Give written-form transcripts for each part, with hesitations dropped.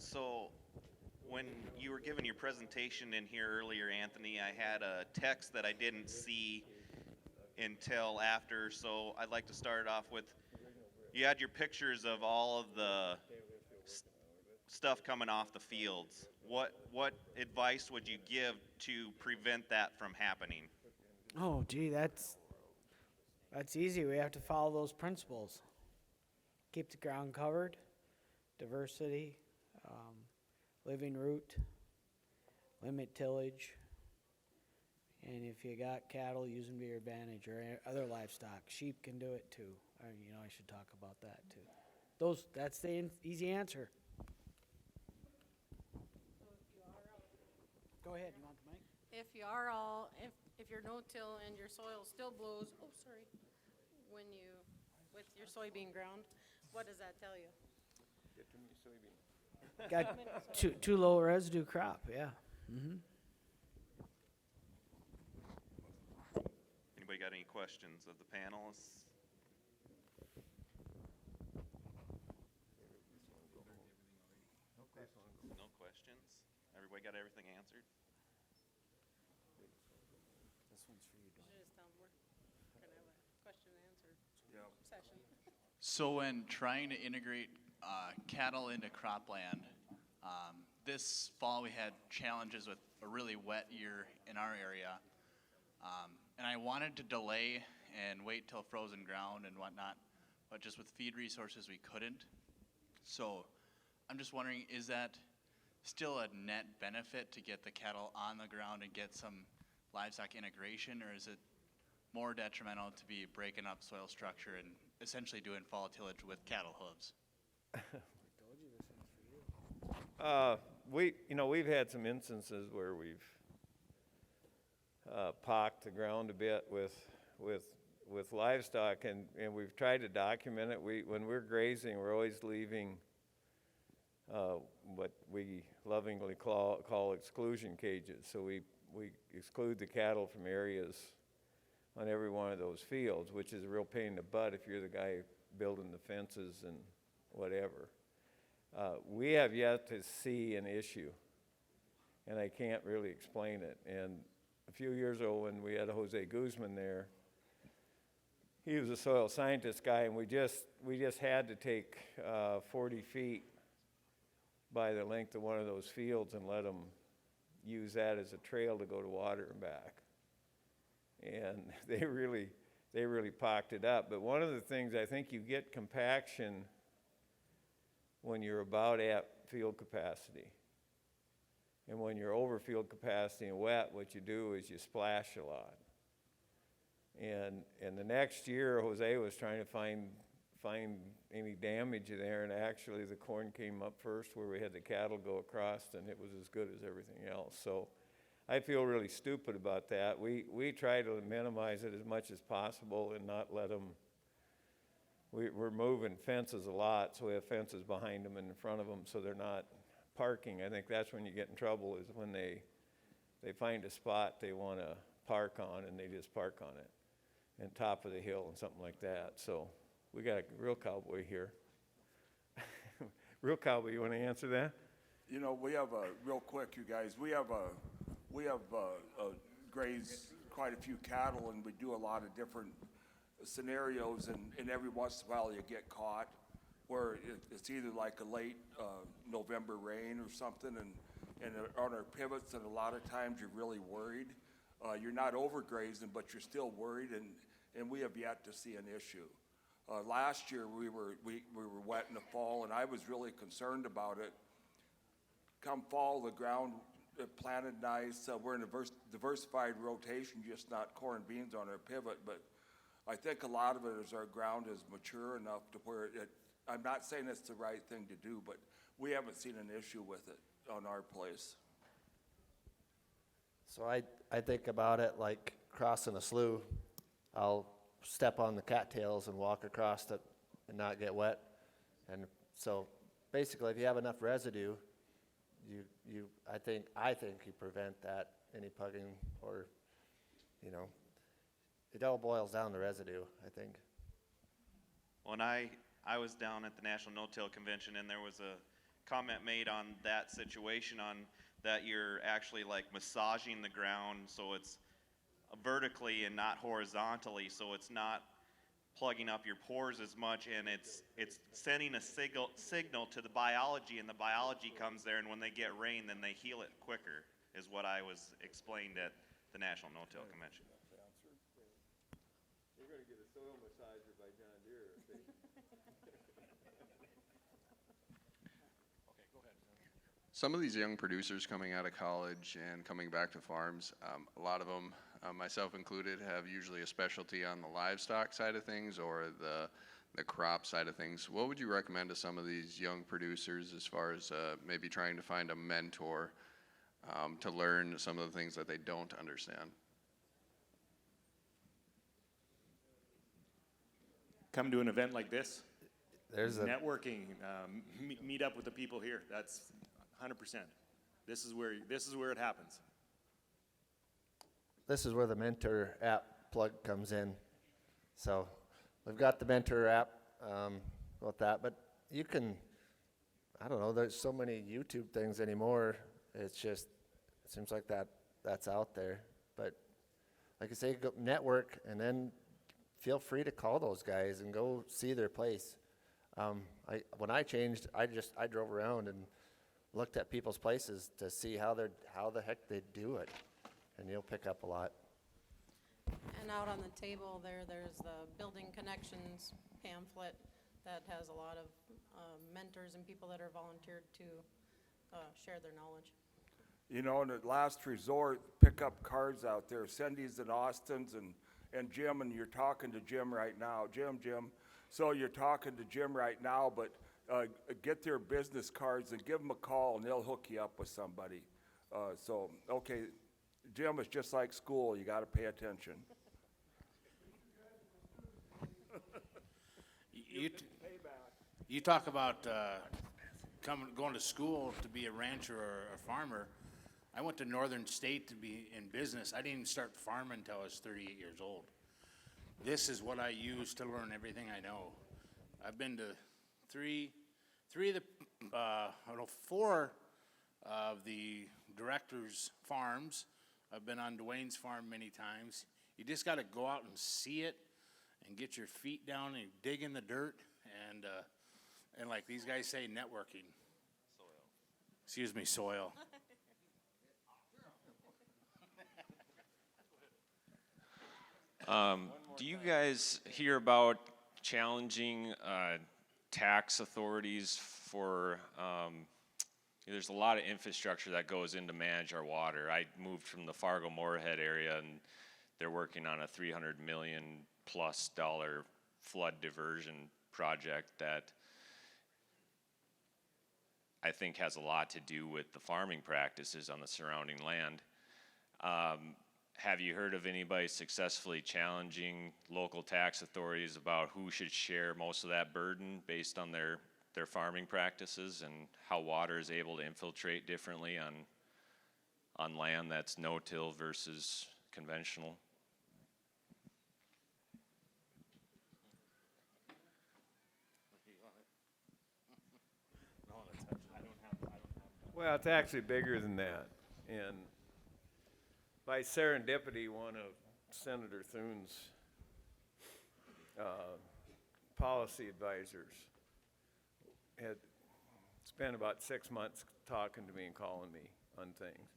So when you were giving your presentation in here earlier, Anthony, I had a text that I didn't see until after, so I'd like to start off with, you had your pictures of all of the stuff coming off the fields. What advice would you give to prevent that from happening? Oh, gee, that's easy. We have to follow those principles. Keep the ground covered, diversity, living root, limit tillage, and if you got cattle, use them to your advantage, or other livestock. Sheep can do it too. I should talk about that too. That's the easy answer. Go ahead. You want the mic? If you're no-till and your soil still blows, with your soybean ground, what does that tell you? Get too many soybeans. Got too low residue crop, yeah. Mm-hmm. Anybody got any questions of the panelists? No questions? Everybody got everything answered? This one's for you, You should just tell them we're going to have a question and answer session. So when trying to integrate cattle into cropland, this fall we had challenges with a really wet year in our area, and I wanted to delay and wait till frozen ground and whatnot, but just with feed resources we couldn't. So I'm just wondering, is that still a net benefit to get the cattle on the ground and get some livestock integration, or is it more detrimental to be breaking up soil structure and essentially doing fall tillage with cattle hooves? We've had some instances where we've pocked the ground a bit with livestock, and we've tried to document it. When we're grazing, we're always leaving what we lovingly call exclusion cages. So we exclude the cattle from areas on every one of those fields, which is a real pain in the butt if you're the guy building the fences and whatever. We have yet to see an issue, and I can't really explain it. And a few years ago when we had Jose Guzman there, he was a soil scientist guy, and we just had to take 40 feet by the length of one of those fields and let them use that as a trail to go to water and back. And they really pocked it up. But one of the things, I think you get compaction when you're about at field capacity. And when you're over field capacity and wet, what you do is you splash a lot. And the next year, Jose was trying to find any damage there, and actually the corn came up first where we had the cattle go across, and it was as good as everything else. So I feel really stupid about that. We try to minimize it as much as possible and not let them. We're moving fences a lot, so we have fences behind them and in front of them so they're not parking. I think that's when you get in trouble, is when they find a spot they want to park on and they just park on it, and top of the hill and something like that. So we got a real cowboy here. Real cowboy, you want to answer that? We have real quick, you guys. We have grazed quite a few cattle, and we do a lot of different scenarios. And every once in a while, you get caught where it's either like a late November rain or something, and on our pivots, and a lot of times you're really worried. You're not overgrazing, but you're still worried, and we have yet to see an issue. Last year we were wet in the fall, and I was really concerned about it. Come fall, the ground planted nice. We're in a diversified rotation, just not corn and beans on our pivot. But I think a lot of it is our ground is mature enough to where I'm not saying it's the right thing to do, but we haven't seen an issue with it on our place. So I think about it like crossing a slough. I'll step on the cattails and walk across it and not get wet. And so basically, if you have enough residue, I think you prevent that, any pugging, or it all boils down to residue, I think. When I was down at the National No-Till Convention, and there was a comment made on that situation, on that you're actually like massaging the ground so it's vertically and not horizontally, so it's not plugging up your pores as much, and it's sending a signal to the biology, and the biology comes there, and when they get rain, then they heal it quicker, is what I was explained at the National No-Till Convention. We're gonna get a soil massager by John Deere. Some of these young producers coming out of college and coming back to farms, a lot of them, myself included, have usually a specialty on the livestock side of things or the crop side of things. What would you recommend to some of these young producers as far as maybe trying to find a mentor to learn some of the things that they don't understand? Come to an event like this, There's a, networking, meet up with the people here. That's 100%. This is where it happens. this is where the Mentor app plug comes in. So we've got the Mentor app with that, but you can, I don't know, there's so many YouTube things anymore. It's just, it seems like that's out there. But like I say, go network, and then feel free to call those guys and go see their place. When I changed, I drove around and looked at people's places to see how the heck they do it, and you'll pick up a lot. And out on the table there's the Building Connections pamphlet that has a lot of mentors and people that are volunteered to share their knowledge. You know, in the last resort, pick up cards out there, Cindy's and Austin's and Jim, and you're talking to Jim right now. Jim. So you're talking to Jim right now, but get their business cards and give them a call, and they'll hook you up with somebody. So, okay, Jim, is just like school. You got to pay attention. You talk about going to school to be a rancher or a farmer. I went to Northern State to be in business. I didn't even start farming until I was 38 years old. This is what I use to learn everything I know. I've been to four of the directors' farms. I've been on Dwayne's farm many times. You just got to go out and see it and get your feet down and dig in the dirt and like these guys say, networking. Excuse me, soil. Do you guys hear about challenging tax authorities for, there's a lot of infrastructure that goes in to manage our water. I moved from the Fargo-Moorhead area, and they're working on a $300 million plus flood diversion project that I think has a lot to do with the farming practices on the surrounding land. Have you heard of anybody successfully challenging local tax authorities about who should share most of that burden based on their farming practices and how water is able to infiltrate differently on land that's no-till versus conventional? Well, it's actually bigger than that. And by serendipity, one of Senator Thune's policy advisors had spent about 6 months talking to me and calling me on things.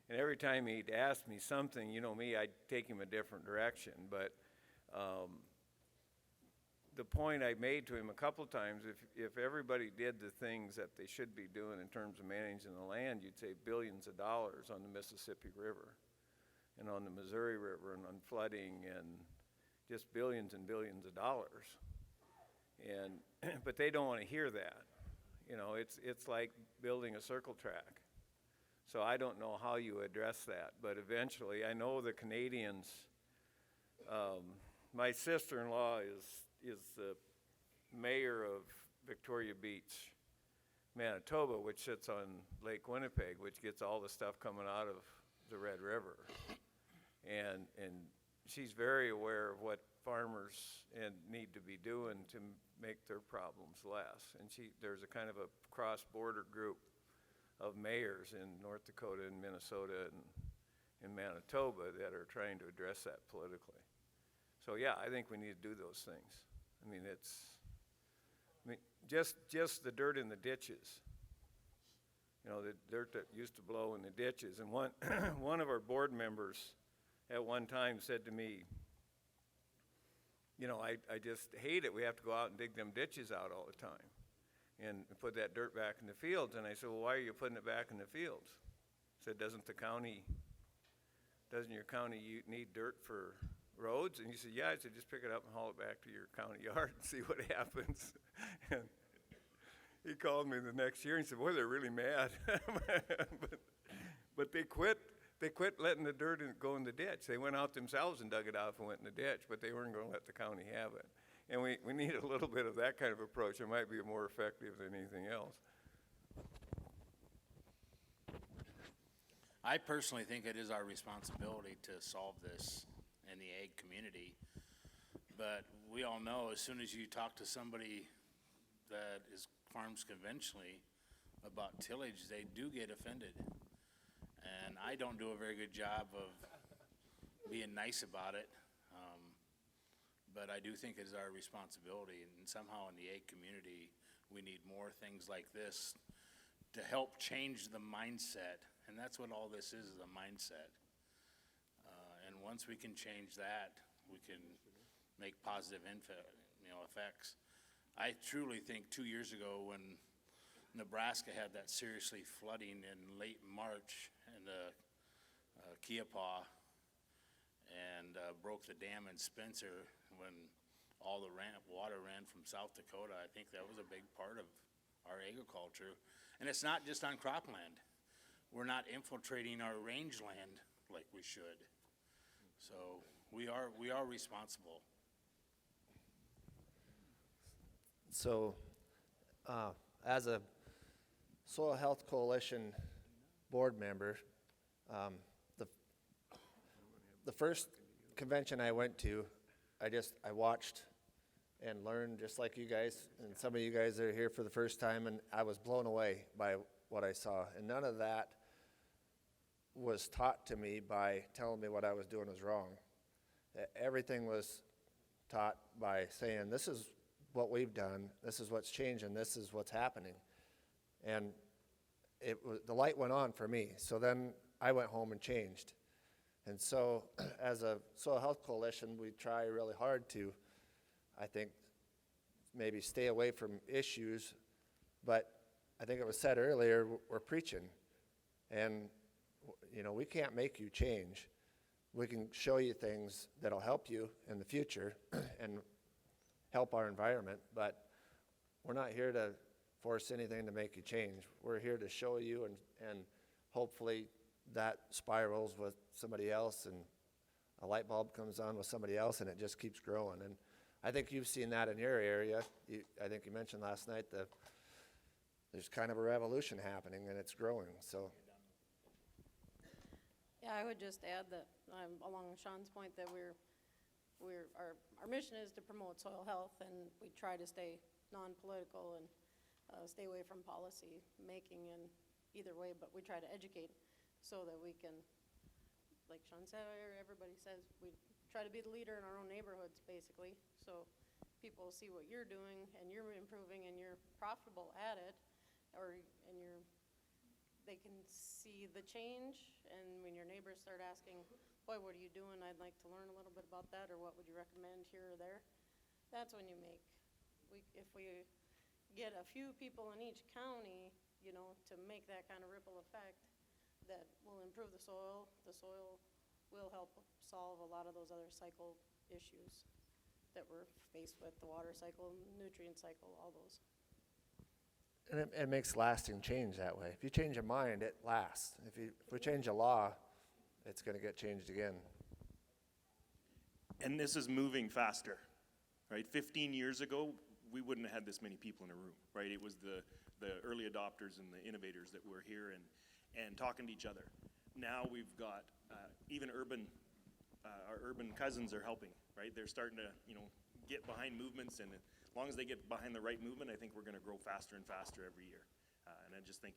And every time he'd ask me something, you know me, I'd take him a different direction. But the point I made to him a couple of times, if everybody did the things that they should be doing in terms of managing the land, you'd save billions of dollars on the Mississippi River and on the Missouri River and on flooding and just billions and billions of dollars. And but they don't want to hear that. You know, it's like building a circle track. So I don't know how you address that, but eventually, I know the Canadians. My sister-in-law is the mayor of Victoria Beach, Manitoba, which sits on Lake Winnipeg, which gets all the stuff coming out of the Red River. And she's very aware of what farmers need to be doing to make their problems less. And there's a kind of a cross-border group of mayors in North Dakota and Minnesota and in Manitoba that are trying to address that politically. So yeah, I think we need to do those things. I mean, just the dirt in the ditches. You know, the dirt that used to blow in the ditches. And one of our board members at one time said to me, you know, I just hate it. We have to go out and dig them ditches out all the time and put that dirt back in the fields. And I said, well, why are you putting it back in the fields? I said, doesn't your county need dirt for roads? And he said, yeah. I said, just pick it up and haul it back to your county yard and see what happens. And he called me the next year and he said, boy, they're really mad. but they quit letting the dirt go in the ditch. They went out themselves and dug it out and went in the ditch, but they weren't going to let the county have it. And we need a little bit of that kind of approach. It might be more effective than anything else. I personally think it is our responsibility to solve this in the ag community. But we all know as soon as you talk to somebody that farms conventionally about tillage, they do get offended. And I don't do a very good job of being nice about it. But I do think it is our responsibility, and somehow in the ag community, we need more things like this to help change the mindset. And that's what all this is a mindset. And once we can change that, we can make positive effects. I truly think 2 years ago when Nebraska had that seriously flooding in late March in the Keepaw and broke the dam in Spencer when all the water ran from South Dakota. I think that was a big part of our agriculture. And it's not just on cropland. We're not infiltrating our rangeland like we should. So we are responsible. So, as a Soil Health Coalition board member, the first convention I went to, I watched and learned just like you guys, and some of you guys are here for the first time, and I was blown away by what I saw. And none of that was taught to me by telling me what I was doing was wrong. Everything was taught by saying, this is what we've done, this is what's changing, this is what's happening. And the light went on for me. So then I went home and changed. And so as a Soil Health Coalition, we try really hard to, I think, maybe stay away from issues. But I think it was said earlier, we're preaching. And, you know, we can't make you change. We can show you things that'll help you in the future and help our environment, but we're not here to force anything to make you change. We're here to show you, and hopefully that spirals with somebody else and a light bulb comes on with somebody else and it just keeps growing. And I think you've seen that in your area. I think you mentioned last night that there's kind of a revolution happening and it's growing. So Yeah, I would just add that, along Shawn's point, that our mission is to promote soil health, and we try to stay non-political and stay away from policy making in either way, but we try to educate so that we can, like Shawn said, everybody says, we try to be the leader in our own neighborhoods, basically, so people see what you're doing and you're improving and you're profitable at it, they can see the change. And when your neighbors start asking, boy, what are you doing? I'd like to learn a little bit about that, or what would you recommend here or there? That's when if we get a few people in each county, to make that kind of ripple effect, that will improve the soil will help solve a lot of those other cycle issues that we're faced with, the water cycle, nutrient cycle, all those. and it makes lasting change that way. If you change your mind, it lasts. If we change a law, it's going to get changed again. And this is moving faster, right? 15 years ago, we wouldn't have had this many people in a room, right? It was the early adopters and the innovators that were here and talking to each other. Now we've got even urban our urban cousins are helping, right? They're starting to, get behind movements, and as long as they get behind the right movement, I think we're going to grow faster and faster every year. And I just think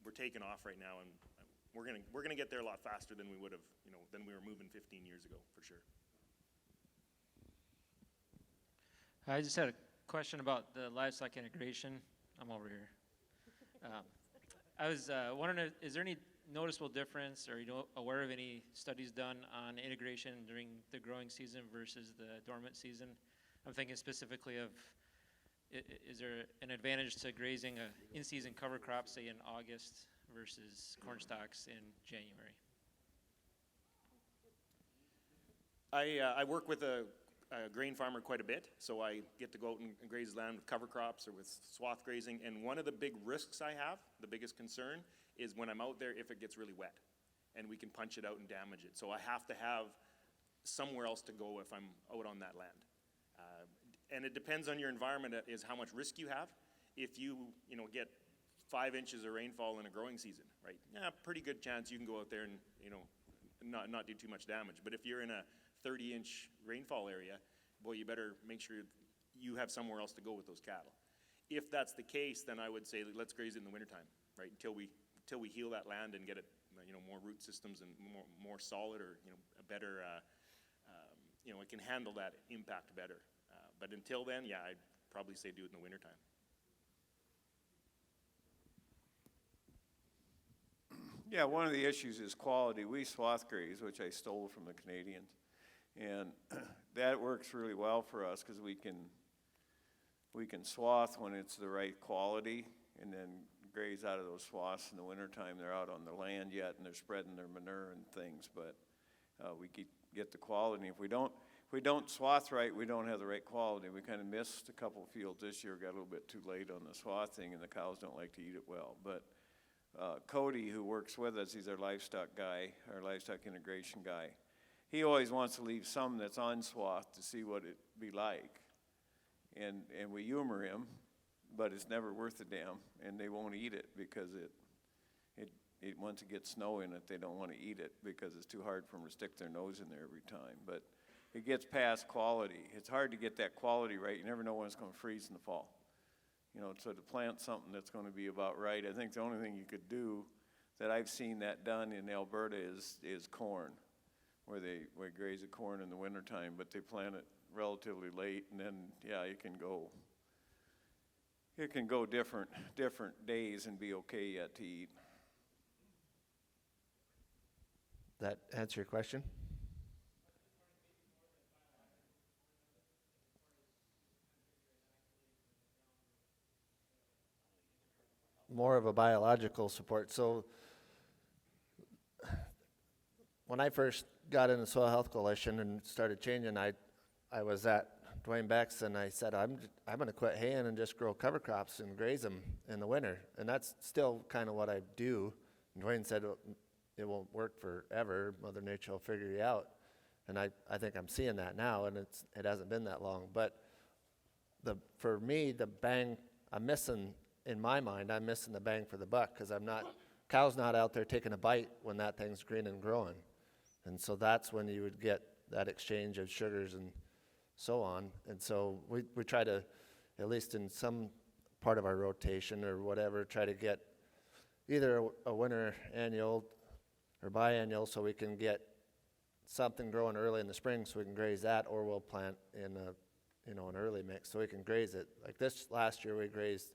we're taking off right now, and we're gonna get there a lot faster than we would have, than we were moving 15 years ago, for sure. I just had a question about the livestock integration. I'm over here. I was wondering, is there any noticeable difference, or aware of any studies done on integration during the growing season versus the dormant season? I'm thinking specifically of, is there an advantage to grazing a in-season cover crop, say in August, versus corn stalks in January? I work with a grain farmer quite a bit, so I get to go out and graze land with cover crops or with swath grazing, and one of the big risks I have, the biggest concern, is when I'm out there if it gets really wet, and we can punch it out and damage it. So I have to have somewhere else to go if I'm out on that land. And it depends on your environment is how much risk you have. If you get 5 inches of rainfall in a growing season, right? Yeah, pretty good chance you can go out there and not do too much damage. But if you're in a 30-inch rainfall area, boy, you better make sure you have somewhere else to go with those cattle. If that's the case, then I would say let's graze it in the wintertime, right? Until we heal that land and get it, more root systems and more solid, or a better, it can handle that impact better. But until then, yeah, I'd probably say do it in the wintertime. Yeah, one of the issues is quality. We swath graze, which I stole from the Canadians, and that works really well for us because we can swath when it's the right quality, and then graze out of those swaths in the wintertime. They're out on the land yet, and they're spreading their manure and things, but we get the quality. If we don't swath right, we don't have the right quality. We kind of missed a couple of fields this year, got a little bit too late on the swathing, and the cows don't like to eat it well. But Cody, who works with us, he's our livestock guy, our livestock integration guy. He always wants to leave some that's on swath to see what it'd be like. And we humor him, but it's never worth a damn, and they won't eat it because once it gets snow in it, they don't want to eat it because it's too hard for them to stick their nose in there every time. But it gets past quality. It's hard to get that quality right. You never know when it's going to freeze in the fall. So to plant something that's going to be about right, I think the only thing you could do that I've seen that done in Alberta is corn, where they graze the corn in the wintertime, but they plant it relatively late, and then, yeah, it can go different days and be okay yet to eat. That answer your question? More of a biological support. So when I first got in the Soil Health Coalition and started changing, I was at Dwayne Beck's, and I said, I'm going to quit haying and just grow cover crops and graze them in the winter. And that's still kind of what I do. And Dwayne said, it won't work forever. Mother Nature will figure you out. And I think I'm seeing that now, and it hasn't been that long. But for me, the bang, I'm missing, in my mind, I'm missing the bang for the buck, because cow's not out there taking a bite when that thing's green and growing. And so that's when you would get that exchange of sugars and so on. And so we try to, at least in some part of our rotation or whatever, try to get either a winter annual or biannual, so we can get something growing early in the spring so we can graze that, or we'll plant in an early mix so we can graze it. Like this last year we grazed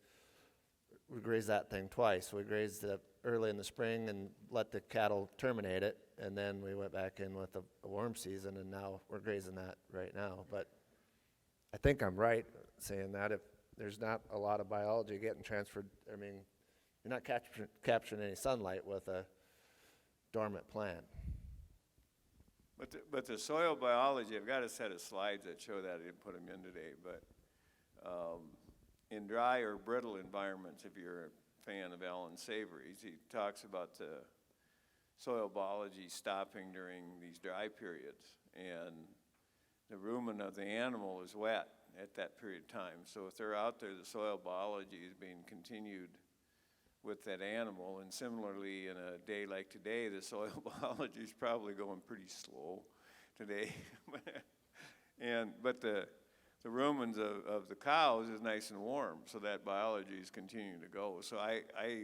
that thing twice. We grazed it early in the spring and let the cattle terminate it, and then we went back in with a warm season, and now we're grazing that right now. But I think I'm right saying that if there's not a lot of biology getting transferred, I mean, you're not capturing any sunlight with a dormant plant. But the soil biology, I've got a set of slides that show that. I didn't put them in today, but in dry or brittle environments, if you're a fan of Alan Savory's, he talks about the soil biology stopping during these dry periods, and the rumen of the animal is wet at that period of time. So if they're out there, the soil biology is being continued with that animal. And similarly, in a day like today, the soil biology is probably going pretty slow today. But the rumens of the cows is nice and warm, so that biology is continuing to go. So I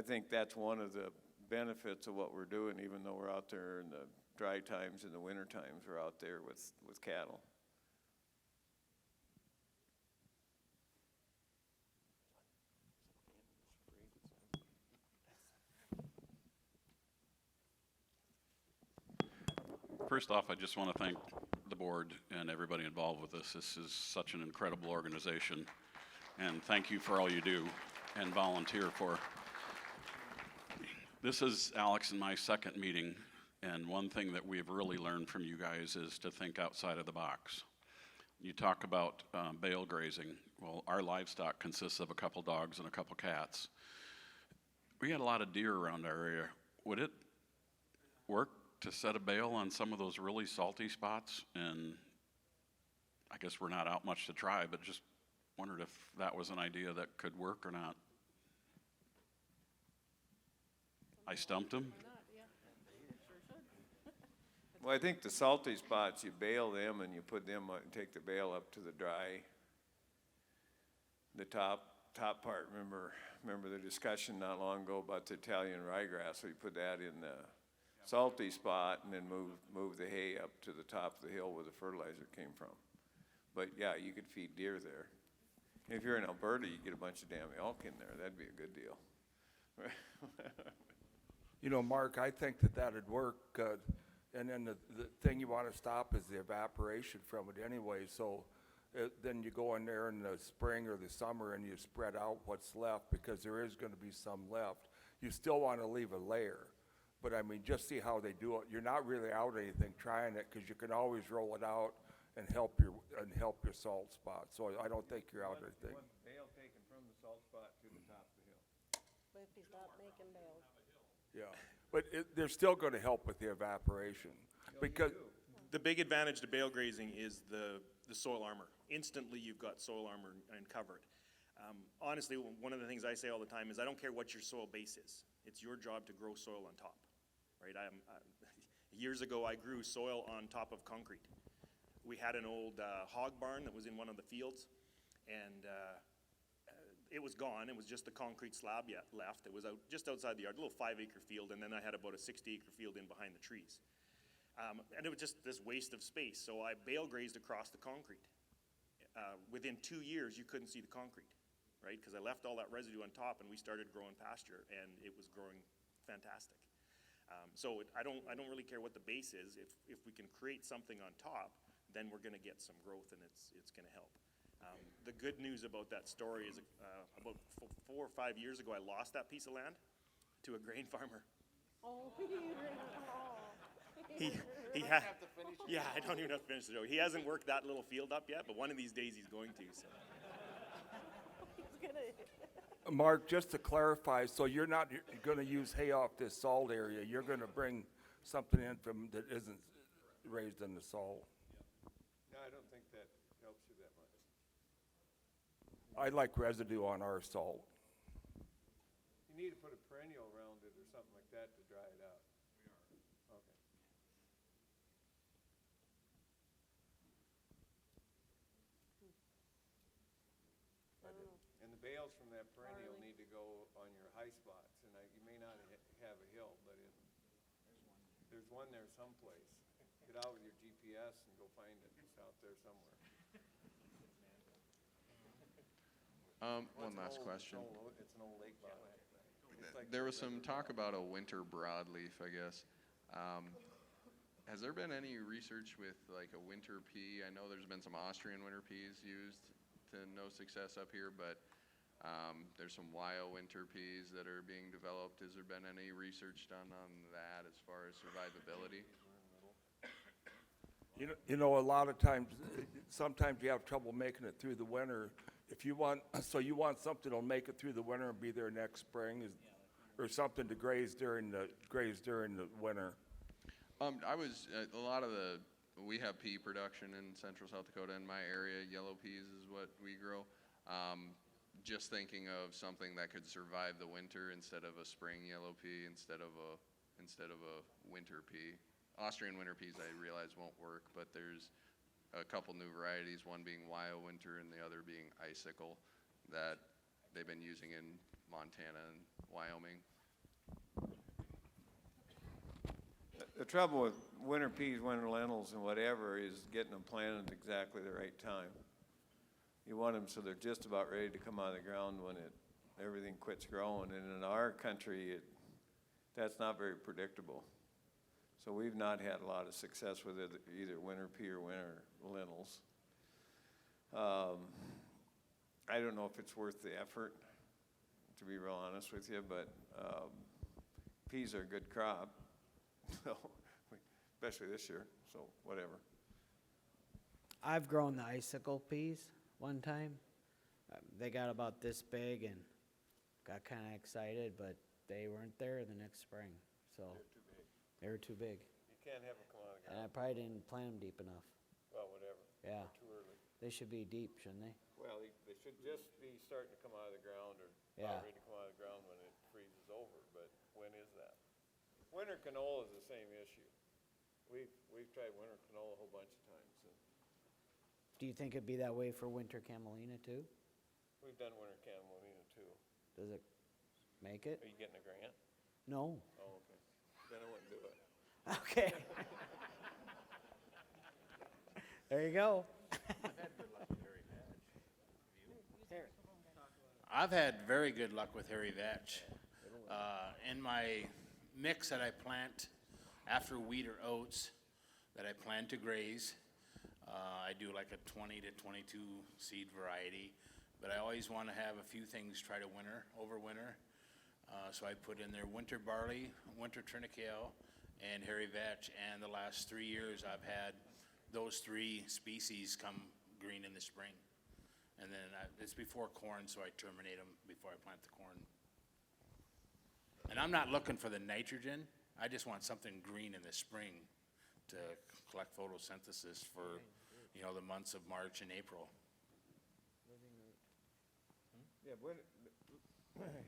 think that's one of the benefits of what we're doing, even though we're out there in the dry times and the winter times, we're out there with cattle. First off, I just want to thank the board and everybody involved with this. This is such an incredible organization, and thank you for all you do and volunteer for. This is Alex and my second meeting, and one thing that we've really learned from you guys is to think outside of the box. You talk about bale grazing. Well, our livestock consists of a couple dogs and a couple cats. We had a lot of deer around our area. Would it work to set a bale on some of those really salty spots? And I guess we're not out much to try, but just wondered if that was an idea that could work or not. I stumped him. Well, I think the salty spots, you bale them and you put them, take the bale up to the dry. The top part, remember the discussion not long ago about the Italian ryegrass, so you put that in the salty spot and then move the hay up to the top of the hill where the fertilizer came from. But yeah, you could feed deer there. If you're in Alberta, you get a bunch of damn elk in there. That'd be a good deal. You know, Mark, I think that'd work. And then the thing you want to stop is the evaporation from it anyway. So then you go in there in the spring or the summer and you spread out what's left, because there is going to be some left. You still want to leave a layer. But I mean, just see how they do it. You're not really out anything trying it, because you can always roll it out and help your salt spot. So I don't think you're out anything. One bale taken from the salt spot to the top of the hill. But if he's not making bales. Yeah, but they're still going to help with the evaporation, because The big advantage to bale grazing is the soil armor. Instantly, you've got soil armor and covered. Honestly, one of the things I say all the time is I don't care what your soil base is. It's your job to grow soil on top, right? Years ago, I grew soil on top of concrete. We had an old hog barn that was in one of the fields, and it was gone. It was just the concrete slab left. It was just outside the yard, a little 5-acre field, and then I had about a 60-acre field in behind the trees. And it was just this waste of space, so I bale grazed across the concrete. Within 2 years, you couldn't see the concrete, right? Because I left all that residue on top, and we started growing pasture, and it was growing fantastic. So I don't really care what the base is. If we can create something on top, then we're going to get some growth, and it's going to help. The good news about that story is about 4 or 5 years ago, I lost that piece of land to a grain farmer. Oh, Yeah, I don't even have to finish the story. He hasn't worked that little field up yet, but one of these days he's going to. So. Mark, just to clarify, so you're not going to use hay off this salt area. You're going to bring something in from that isn't raised in the salt. No, I don't think that helps you that much. I like residue on our salt. You need to put a perennial around it or something like that to dry it out. Okay. And the bales from that perennial need to go on your high spots, and you may not have a hill, but there's one there someplace. Get out with your GPS and go find it. It's out there somewhere. One last question. It's an old lake bottom. There was some talk about a winter broadleaf, I guess. Has there been any research with like a winter pea? I know there's been some Austrian winter peas used to no success up here, but there's some wild winter peas that are being developed. Has there been any research done on that as far as survivability? You know, a lot of times, sometimes you have trouble making it through the winter. If you want, so you want something that'll make it through the winter and be there next spring, or something to graze during the winter. We have pea production in central South Dakota in my area. Yellow peas is what we grow. Just thinking of something that could survive the winter instead of a spring yellow pea, instead of a winter pea. Austrian winter peas I realize won't work, but there's a couple new varieties, one being Wyo Winter and the other being Icicle, that they've been using in Montana and Wyoming. The trouble with winter peas, winter lentils, and whatever is getting them planted at exactly the right time. You want them so they're just about ready to come out of the ground when everything quits growing. And in our country, that's not very predictable. So we've not had a lot of success with either winter pea or winter lentils. I don't know if it's worth the effort, to be real honest with you, but peas are a good crop, so, especially this year, so whatever. I've grown the icicle peas one time. They got about this big and got kind of excited, but they weren't there the next spring, so. They were too big. You can't have them come out of the And I ground. probably didn't plant them deep enough. Well, whatever. Yeah. Too early. They should be deep, shouldn't they? Well, they should just be starting to come out of the ground or Yeah. about ready to come out of the ground when it freezes over, but when is that? Winter canola is the same issue. We've tried winter canola a whole bunch of times, and Do you think it'd be that way for winter camelina too? we've done winter camelina too. Does it make it? Are you getting a grant? No. Oh, okay. Then I wouldn't do it. Okay. There you go. I've had very good luck with hairy vetch. In my mix that I plant after wheat or oats that I plan to graze, I do like a 20 to 22 seed variety, but I always want to have a few things try to overwinter. So I put in there winter barley, winter triticale, and hairy vetch, and the last 3 years I've had those three species come green in the spring. And then it's before corn, so I terminate them before I plant the corn. And I'm not looking for the nitrogen, I just want something green in the spring to collect photosynthesis for, the months of March and April. Yeah, but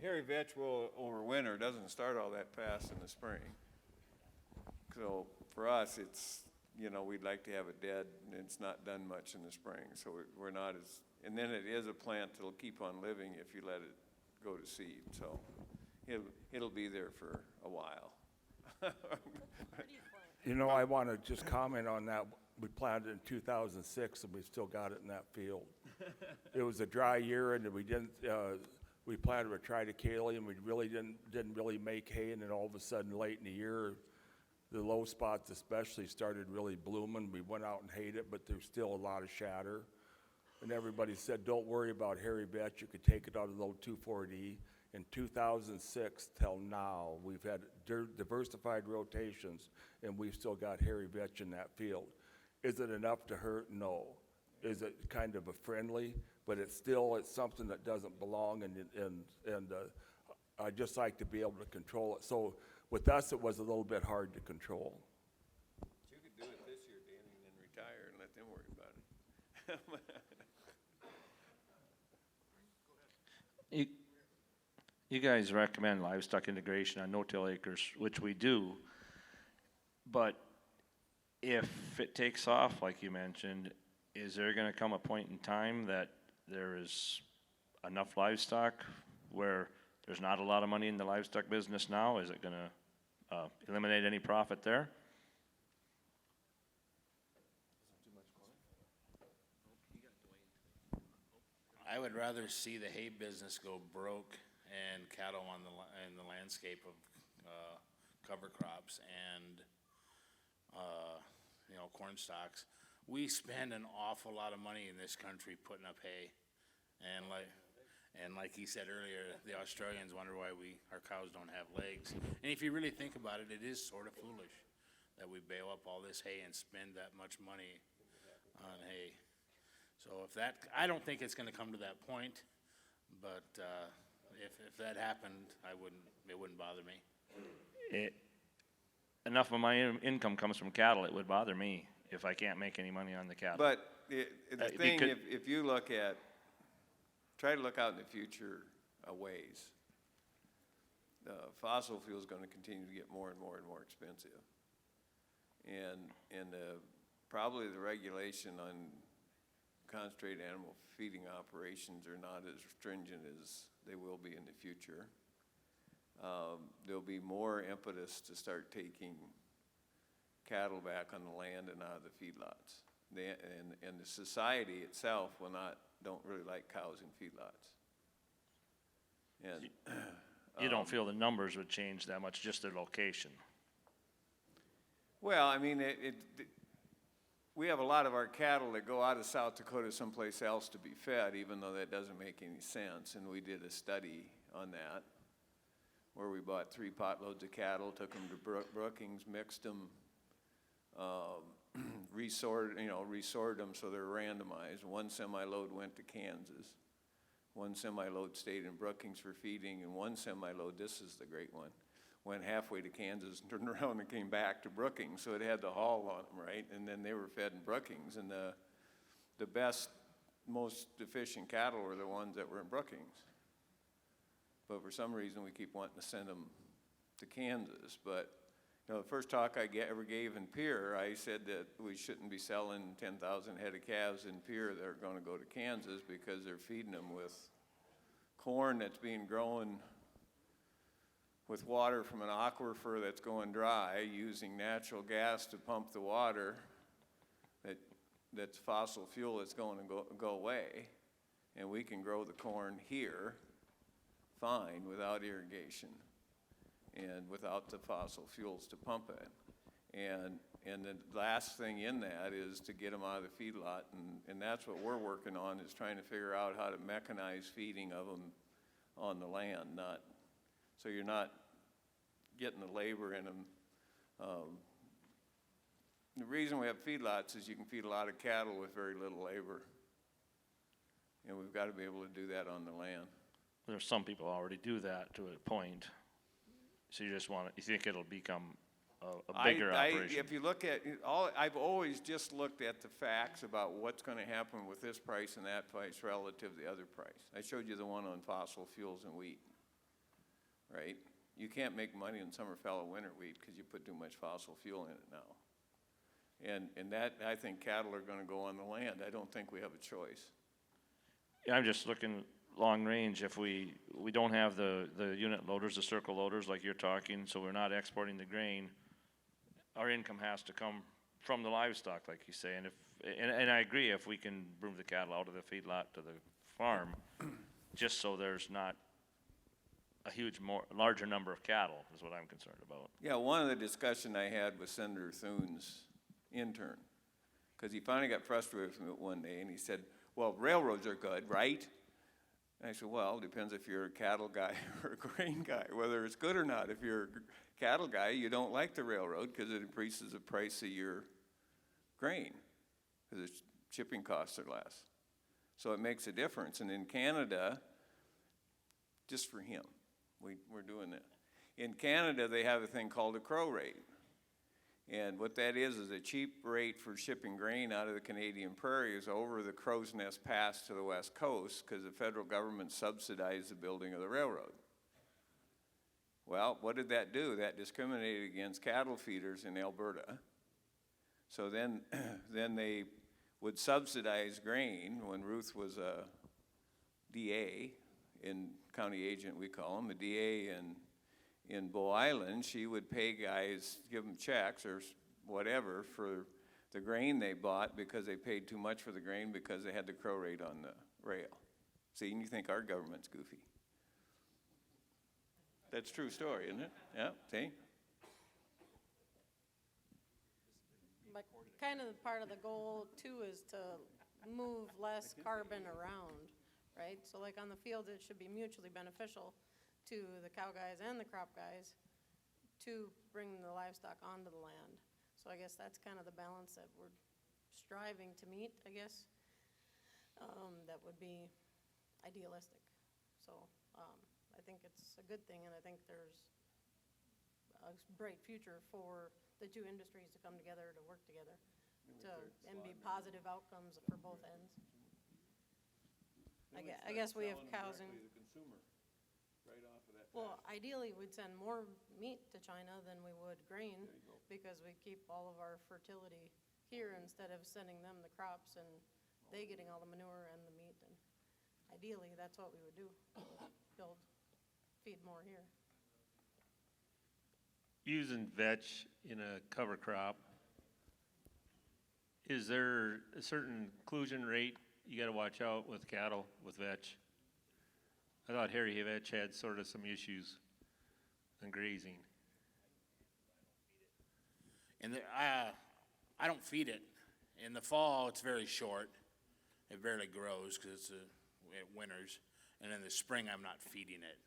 hairy vetch will overwinter, doesn't start all that fast in the spring. So for us, it's, we'd like to have it dead, and it's not done much in the spring, so we're not as, and then it is a plant that'll keep on living if you let it go to seed, so it'll be there for a while. I want to just comment on that. We planted in 2006, and we still got it in that field. It was a dry year, and we didn't. We planted a triticale, and we really didn't really make hay. And then all of a sudden, late in the year, the low spots especially started really blooming. We went out and hayed it, but there's still a lot of shatter. And everybody said, "Don't worry about hairy vetch. You could take it out of the old 2,4-D." In 2006 till now, we've had diversified rotations, and we've still got hairy vetch in that field. Is it enough to hurt? No. Is it kind of a friendly? But it's something that doesn't belong, and I just like to be able to control it. So with us, it was a little bit hard to control. You could do it this year, Danny, and then retire and let them worry about it. You guys recommend livestock integration on no-till acres, which we do, but if it takes off, like you mentioned, is there gonna come a point in time that there is enough livestock where there's not a lot of money in the livestock business now? Is it gonna eliminate any profit there? I would rather see the hay business go broke and cattle in the landscape of cover crops and corn stalks. We spend an awful lot of money in this country putting up hay, and like he said earlier, the Australians wonder why our cows don't have legs. And if you really think about it, it is sort of foolish that we bale up all this hay and spend that much money on hay. So I don't think it's going to come to that point, but if that happened, it wouldn't bother me. Enough of my income comes from cattle, it would bother me if I can't make any money on the cattle. But the thing, if you try to look out in the future a ways, fossil fuel is going to continue to get more and more and more expensive. And probably the regulation on concentrated animal feeding operations are not as stringent as they will be in the future. There'll be more impetus to start taking cattle back on the land and out of the feedlots. And the society itself don't really like cows in feedlots. And You don't feel the numbers would change that much, just their location? well, I mean, we have a lot of our cattle that go out of South Dakota someplace else to be fed, even though that doesn't make any sense. And we did a study on that, where we bought 3 potloads of cattle, took them to Brookings, mixed them, resorted them so they're randomized. 1 semi-load went to Kansas. 1 semi-load stayed in Brookings for feeding, and 1 semi-load, this is the great one, went halfway to Kansas and turned around and came back to Brookings, so it had the haul on them, right? And then they were fed in Brookings, and the best, most efficient cattle were the ones that were in Brookings. But for some reason, we keep wanting to send them to Kansas. But the first talk I ever gave in Pierre, I said that we shouldn't be selling 10,000 head of calves in Pierre that are going to go to Kansas, because they're feeding them with corn that's being grown with water from an aquifer that's going dry, using natural gas to pump the water that's fossil fuel that's going to go away. And we can grow the corn here fine without irrigation and without the fossil fuels to pump it. And the last thing in that is to get them out of the feedlot, and that's what we're working on, is trying to figure out how to mechanize feeding of them on the land, so you're not getting the labor in them. The reason we have feedlots is you can feed a lot of cattle with very little labor, and we've got to be able to do that on the land. There's some people already do that to a point. So you think it'll become a bigger operation? If you look at I've always just looked at the facts about what's going to happen with this price and that price relative to the other price. I showed you the one on fossil fuels and wheat, right? You can't make money in summer fallow winter wheat because you put too much fossil fuel in it now. And that, I think cattle are going to go on the land. I don't think we have a choice. Yeah, I'm just looking long range. If we don't have the unit loaders, the circle loaders like you're talking, so we're not exporting the grain, our income has to come from the livestock, like you say. And I agree, if we can move the cattle out of the feedlot to the farm, just so there's not a larger number of cattle is what I'm concerned about. Yeah, one of the discussion I had with Senator Thune's intern, because he finally got frustrated with me one day, and he said, well, railroads are good, right? And I said, well, it depends if you're a cattle guy or a grain guy, whether it's good or not. If you're a cattle guy, you don't like the railroad because it increases the price of your grain, because the shipping costs are less. So it makes a difference. And in Canada, just for him, we're doing that. In Canada, they have a thing called a crow rate. And what that is a cheap rate for shipping grain out of the Canadian prairies over the Crow's Nest Pass to the West Coast, because the federal government subsidized the building of the railroad. Well, what did that do? That discriminated against cattle feeders in Alberta. So then they would subsidize grain. When Ruth was a DA, in county agent we call him, a DA in Bow Island, she would pay guys, give them checks or whatever for the grain they bought, because they paid too much for the grain because they had the crow rate on the rail. See, and you think our government's goofy. That's a true story, isn't it? Yeah, see? But kind of part of the goal too is to move less carbon around, right? So like on the field, it should be mutually beneficial to the cow guys and the crop guys to bring the livestock onto the land. So I guess that's kind of the balance that we're striving to meet, I guess. That would be idealistic. So I think it's a good thing, and I think there's a bright future for the two industries to come together, to work together, and be positive outcomes for both ends. I guess we have cows and... The consumer, right off of that Well, ideally, we'd send more meat to China than we would grain, because we keep all of our fertility here instead of sending them the crops and they getting all the manure and the meat. And ideally, that's what we would do, feed more here. Using vetch in a cover crop, is there a certain inclusion rate you gotta watch out with cattle with vetch? I thought hairy vetch had sort of some issues on grazing. And I don't feed it. In the fall, it's very short. It barely grows because it winters. And in the spring, I'm not feeding it.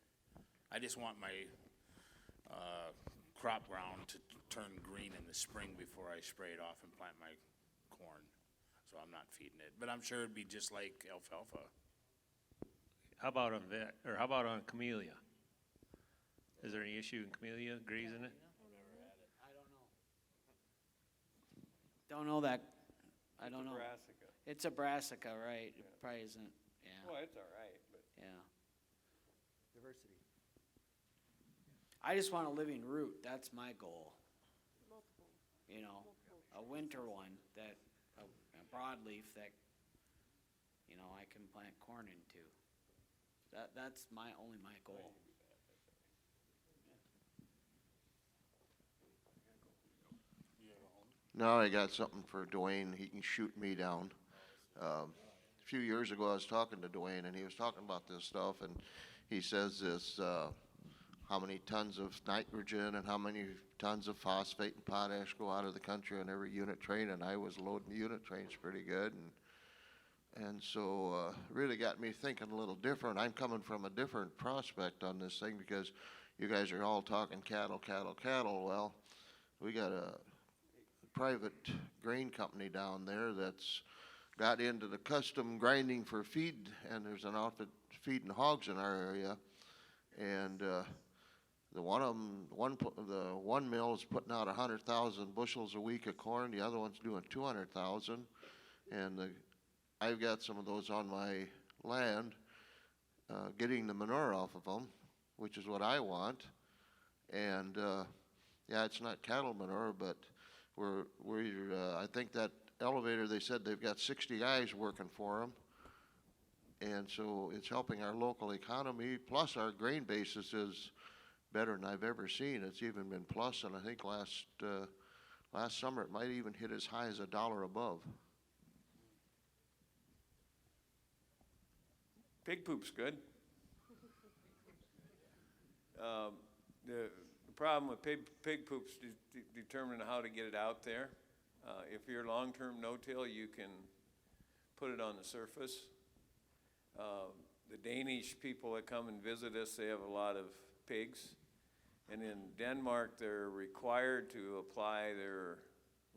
I just want my crop ground to turn green in the spring before I spray it off and plant my corn. So I'm not feeding it. But I'm sure it'd be just like alfalfa. How about on how about on camellia? Is there any issue in camellia grazing it? I don't know that, I don't know. Brassica. It's a brassica, right? It probably isn't, yeah, Well, it's all right, but. yeah. Diversity. I just want a living root, that's my goal. You know, a winter one that, a broadleaf that, you know, I can plant corn into. That's only my goal. Now I got something for Dwayne, he can shoot me down. A few years ago, I was talking to Dwayne, and he was talking about this stuff, and he says this, how many tons of nitrogen and how many tons of phosphate and potash go out of the country on every unit train, and I was loading the unit trains pretty good, and so really got me thinking a little different. I'm coming from a different prospect on this thing, because you guys are all talking cattle. Well, we got a private grain company down there that's got into the custom grinding for feed, and there's an outfit feeding hogs in our area, and the one mill is putting out 100,000 bushels a week of corn, the other one's doing 200,000, and I've got some of those on my land, getting the manure off of them, which is what I want, and yeah, it's not cattle manure, but I think that elevator, they said they've got 60 guys working for them, and so it's helping our local economy, plus our grain basis is better than I've ever seen. It's even been plus, and I think last summer it might even hit as high as $1 above. Pig poop's good. The problem with pig poop's determining how to get it out there. If you're long-term no-till, you can put it on the surface. The Danish people that come and visit us, they have a lot of pigs. And in Denmark, they're required to apply their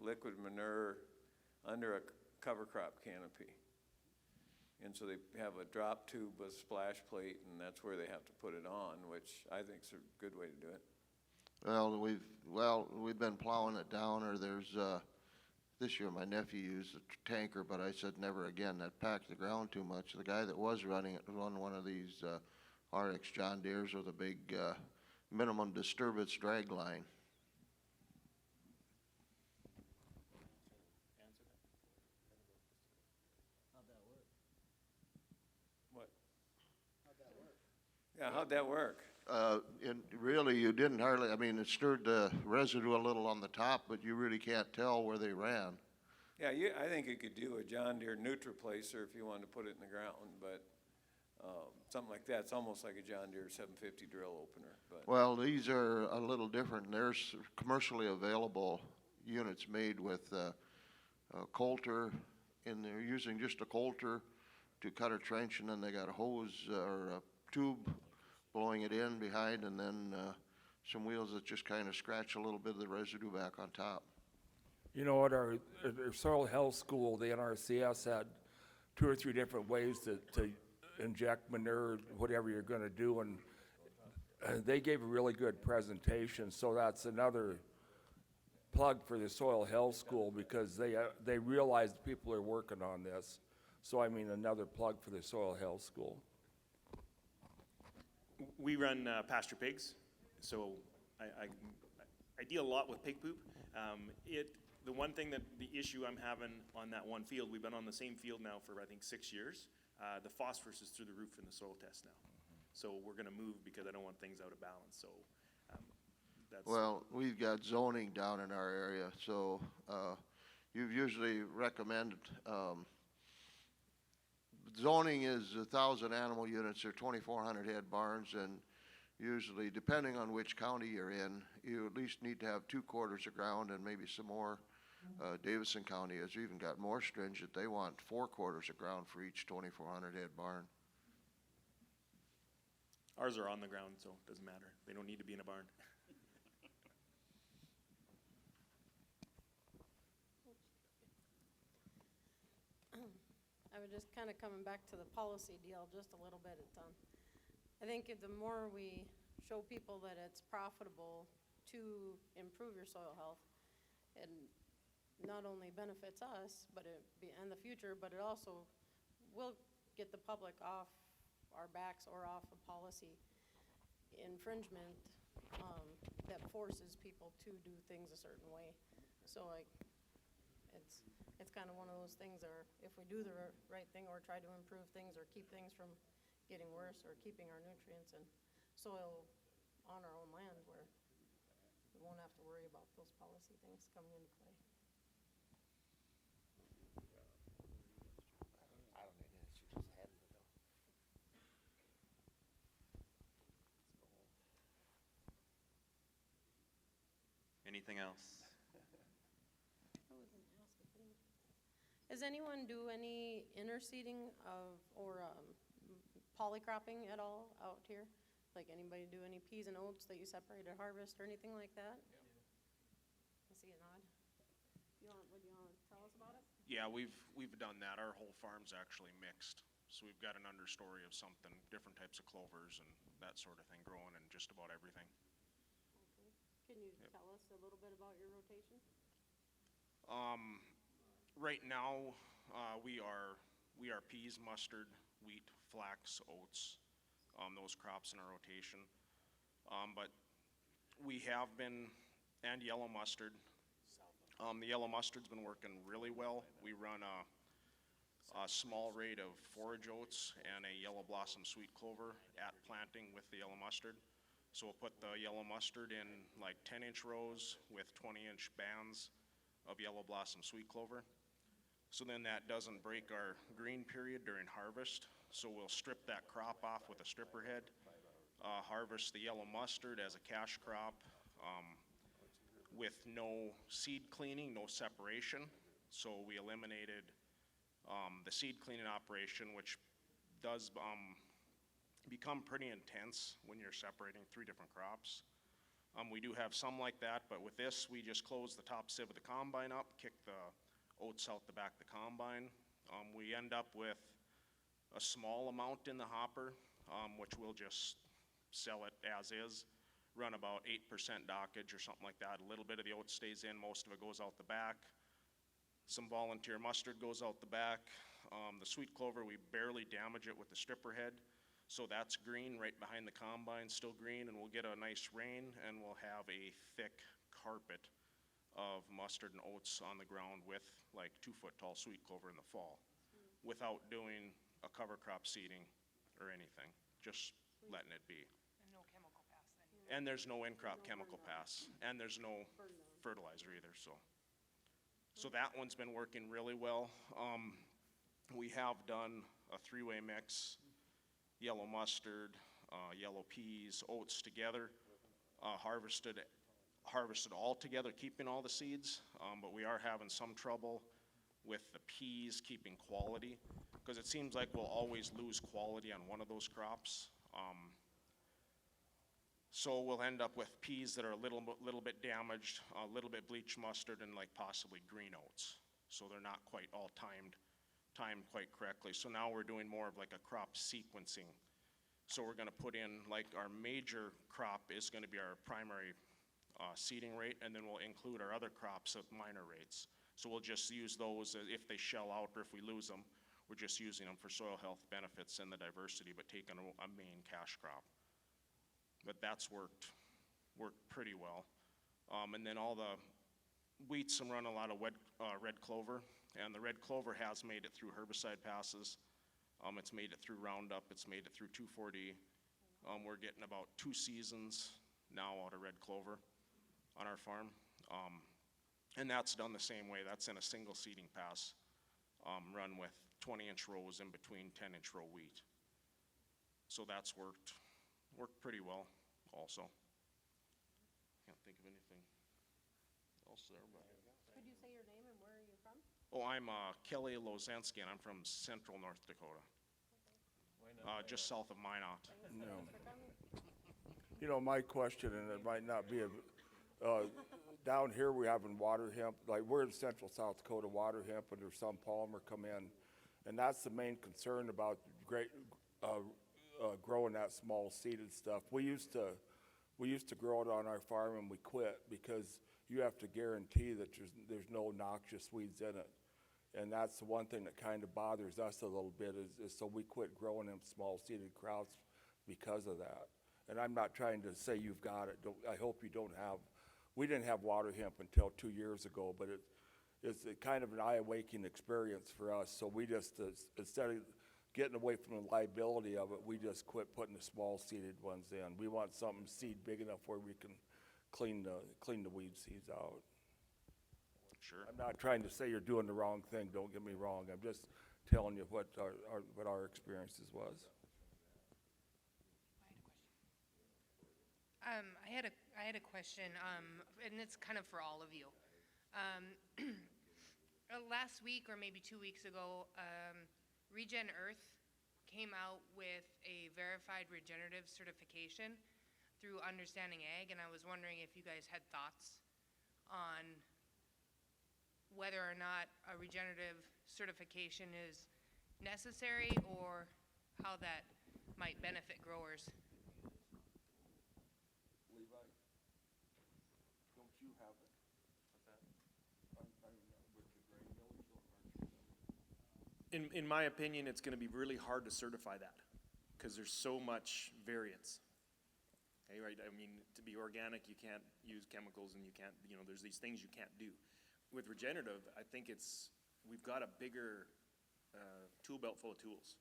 liquid manure under a cover crop canopy. And so they have a drop tube with a splash plate, and that's where they have to put it on, which I think is a good way to do it. Well, we've been plowing it down, or there's, this year my nephew used a tanker, but I said never again, that packed the ground too much. The guy that was running it was on one of these RX John Deeres with a big minimum disturbance drag line. Yeah, how'd that work? And really, you didn't hardly, I mean, it stirred the residue a little on the top, but you really can't tell where they ran. Yeah, I think you could do a John Deere Nutriplacer if you wanted to put it in the ground, but something like that, it's almost like a John Deere 750 drill opener. But Well, these are a little different. There's commercially available units made with a coulter, and they're using just a coulter to cut a trench, and then they got a hose or a tube blowing it in behind, and then some wheels that just kind of scratch a little bit of the residue back on top. You know, at our soil health school, the NRCS had 2 or 3 different ways to inject manure, whatever you're gonna do, and they gave a really good presentation, so that's another plug for the soil health school, because they realize people are working on this. So I mean, another plug for the soil health school. We run pasture pigs, so I deal a lot with pig poop. The one thing that the issue I'm having on that one field, we've been on the same field now for I think 6 years. The phosphorus is through the roof in the soil test now. So we're gonna move because I don't want things out of balance, so that's. Well, we've got zoning down in our area, so, you've usually recommended, zoning is 1,000 animal units or 2,400 head barns, and usually, depending on which county you're in, you at least need to have 2 quarters of ground and maybe some more. Davison County has even got more stringent. They want 4 quarters of ground for each 2,400 head barn. Ours are on the ground, so it doesn't matter. They don't need to be in a barn. I was just kind of coming back to the policy deal just a little bit. I think the more we show people that it's profitable to improve your soil health, it not only benefits us, and the future, but it also will get the public off our backs or off a policy infringement that forces people to do things a certain way. So it's kind of one of those things, or if we do the right thing or try to improve things or keep things from getting worse or keeping our nutrients and soil on our own land, where we won't have to worry about those policy things coming into play. Anything else? Does anyone do any interseeding or polycropping at all out here? Like anybody do any peas and oats that you separate at harvest or anything like that? I see a nod. Would you want to tell us about it? Yeah, we've done that. Our whole farm's actually mixed. So we've got an understory of something, different types of clovers and that sort of thing growing in just about everything. Okay. Can you tell us a little bit about your rotation? Right now, we are peas, mustard, wheat, flax, oats, those crops in our rotation. But we have been, and yellow mustard. The yellow mustard's been working really well. We run a small rate of forage oats and a yellow blossom sweet clover at planting with the yellow mustard. So we'll put the yellow mustard in like 10-inch rows with 20-inch bands of yellow blossom sweet clover. So then that doesn't break our green period during harvest. So we'll strip that crop off with a stripper head, harvest the yellow mustard as a cash crop with no seed cleaning, no separation. So we eliminated the seed cleaning operation, which does become pretty intense when you're separating 3 different crops. We do have some like that, but with this, we just close the top sieve of the combine up, kick the oats out the back of the combine. We end up with a small amount in the hopper, which we'll just sell it as is, run about 8% dockage or something like that. A little bit of the oats stays in, most of it goes out the back. Some volunteer mustard goes out the back. The sweet clover, we barely damage it with the stripper head. So that's green right behind the combine, still green, and we'll get a nice rain and we'll have a thick carpet of mustard and oats on the ground with like 2-foot tall sweet clover in the fall without doing a cover crop seeding or anything, just letting it be. And no chemical pass then? And there's no in-crop chemical pass, and there's no fertilizer either, so that one's been working really well. We have done a 3-way mix, yellow mustard, yellow peas, oats together, harvested all together, keeping all the seeds, but we are having some trouble with the peas keeping quality, because it seems like we'll always lose quality on one of those crops. So we'll end up with peas that are a little bit damaged, a little bit bleached mustard, and like possibly green oats. So they're not quite all timed quite correctly. So now we're doing more of like a crop sequencing. So we're gonna put in, like, our major crop is gonna be our primary seeding rate, and then we'll include our other crops at minor rates. So we'll just use those if they shell out or if we lose them. We're just using them for soil health benefits and the diversity, but taking a main cash crop. but that's worked pretty well. And then all the wheats run a lot of red clover, and the red clover has made it through herbicide passes. It's made it through Roundup, it's made it through 2,4-D. We're getting about 2 seasons now out of red clover on our farm. And that's done the same way. That's in a single seeding pass, run with 20-inch rows in between 10-inch row wheat. So that's worked pretty well also. Can't think of anything else there, but. Could you say your name and where are you from? Oh, I'm Kelly Lozensky, and I'm from central North Dakota. Just south of Minot. You know, my question, and it might not be down here we have in water hemp, like we're in central South Dakota water hemp, and there's some Palmer come in, and that's the main concern about growing that small seeded stuff. We used to grow it on our farm, and we quit because you have to guarantee that there's no noxious weeds in it. And that's the one thing that kind of bothers us a little bit is so we quit growing them small seeded crops because of that. And I'm not trying to say you've got it. I hope you don't have. We didn't have water hemp until 2 years ago, but it's a kind of an eye-awakening experience for us. So we just, instead of getting away from the liability of it, we just quit putting the small seeded ones in. We want something seed big enough where we can clean the weed seeds out. Sure. I'm not trying to say you're doing the wrong thing, don't get me wrong. I'm just telling you what our experiences was. I had a question, and it's kind of for all of you. Last week, or maybe 2 weeks ago, Regen Earth came out with a verified regenerative certification through Understanding Ag, and I was wondering if you guys had thoughts on whether or not a regenerative certification is necessary or how that might benefit growers. Levi, don't you have it? What's that? With the grain millers, In my opinion, it's going to be really hard to certify that because there's so much variance. Okay, right? I mean, to be organic, you can't use chemicals, and you can't, there's these things you can't do. With regenerative, I think we've got a bigger tool belt full of tools.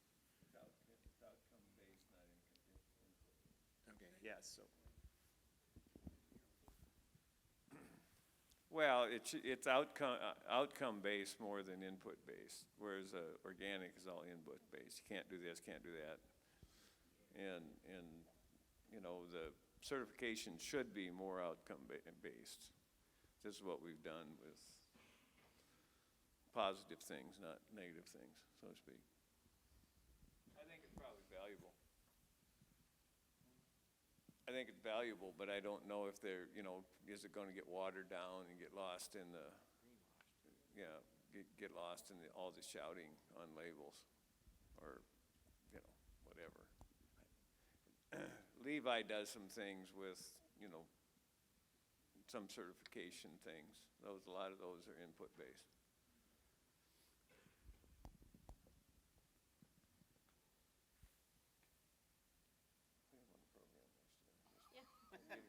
Outcome-based, not input. Okay, yes, so. Well, it's outcome-based more than input-based, whereas organic is all input-based. You can't do this, can't do that. And the certification should be more outcome-based. This is what we've done with positive things, not negative things, so to speak. I think it's probably valuable. I think it's valuable, but I don't know if they're, is it going to get watered down and get lost in the, get lost in all the shouting on labels or, whatever. Levi does some things with, some certification things. A lot of those are input-based.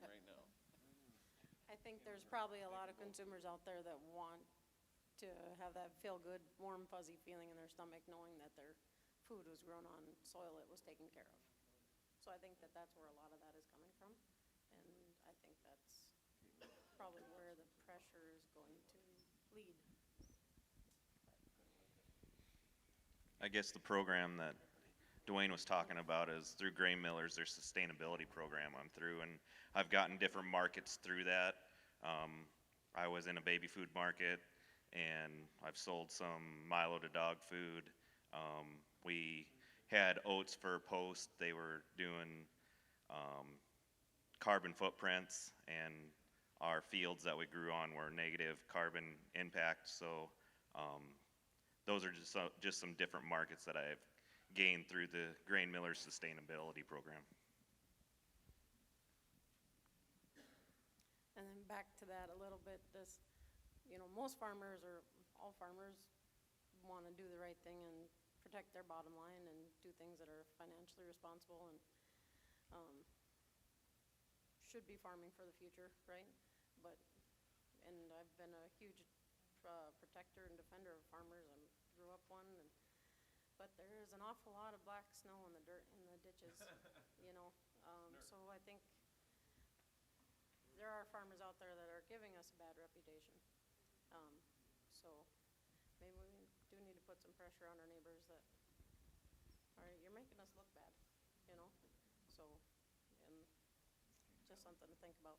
Right now. I think there's probably a lot of consumers out there that want to have that feel-good, warm, fuzzy feeling in their stomach knowing that their food was grown on soil it was taken care of. So I think that that's where a lot of that is coming from. And I think that's probably where the pressure is going to lead. I guess the program that Dwayne was talking about is through grain millers, their sustainability program I'm through, and I've gotten different markets through that. I was in a baby food market, and I've sold some Milo to dog food. We had oats for post. They were doing carbon footprints, and our fields that we grew on were negative carbon impact. So those are just some different markets that I've gained through the grain miller sustainability program. And then back to that a little bit, most farmers or all farmers want to do the right thing and protect their bottom line and do things that are financially responsible. And should be farming for the future, right? But, and I've been a huge protector and defender of farmers. I grew up one, but there is an awful lot of black snow in the dirt, in the ditches, you know? So I think there are farmers out there that are giving us a bad reputation. So maybe we do need to put some pressure on our neighbors that, all right, you're making us look bad, you know? So, and just something to think about.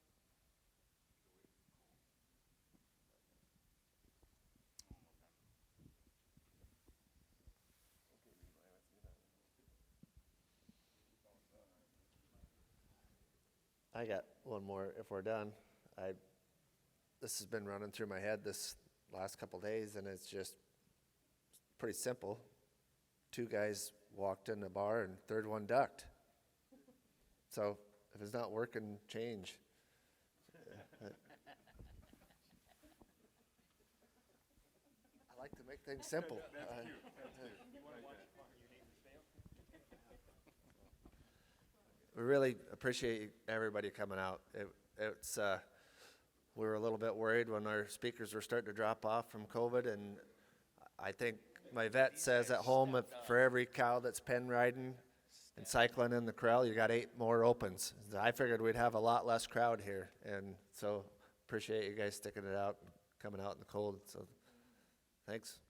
I got one more if we're done. This has been running through my head this last couple days, and it's just pretty simple. 2 guys walked in the bar and third one ducked. So if it's not working, change. I like to make things simple. We really appreciate everybody coming out. It's we were a little bit worried when our speakers were starting to drop off from COVID, and I think my vet says at home, if for every cow that's pen riding and cycling in the corral, you got 8 more opens. I figured we'd have a lot less crowd here, and so appreciate you guys sticking it out, and coming out in the cold. So thanks.